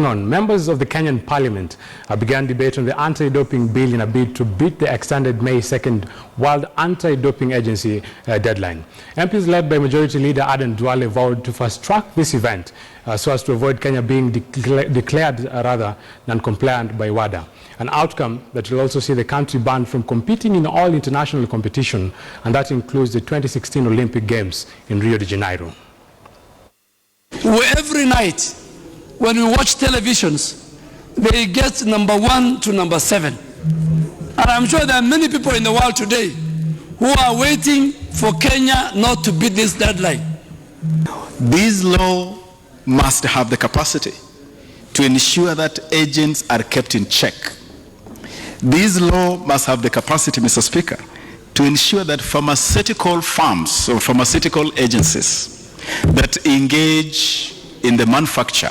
on, members of the Kenyan Parliament began debate on the anti-doping bill in a bid to beat the extended May 2nd World Anti-Doping Agency deadline. MPs led by Majority Leader Aden Duale vowed to fast-track this event so as to avoid Kenya being declared non-compliant by WADA, an outcome that will also see the country banned from competing in all international competition, and that includes the 2016 Olympic Games in Rio de Janeiro. Every night when we watch televisions, they get number 1 to number 7. And I'm sure there are many people in the world today who are waiting for Kenya not to beat this deadline. This law must have the capacity to ensure that agents are kept in check. This law must have the capacity, Mr. Speaker, to ensure that pharmaceutical firms or pharmaceutical agencies that engage in the manufacture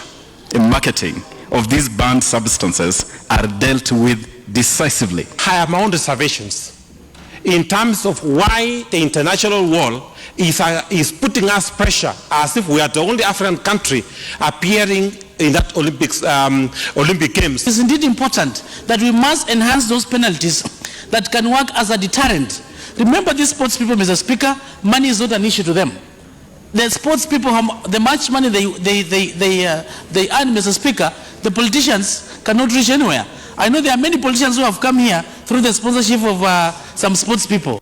and marketing of these banned substances are dealt with decisively. I have my own reservations in terms of why the international world is putting us pressure as if we are the only African country appearing in that Olympic Games. It's indeed important that we must enhance those penalties that can work as a deterrent. Remember, these sports people, Mr. Speaker, money is not an issue to them. The sports people, the much money they earn, Mr. Speaker, the politicians cannot reach anywhere. I know there are many politicians who have come here through the sponsorship of some sports people.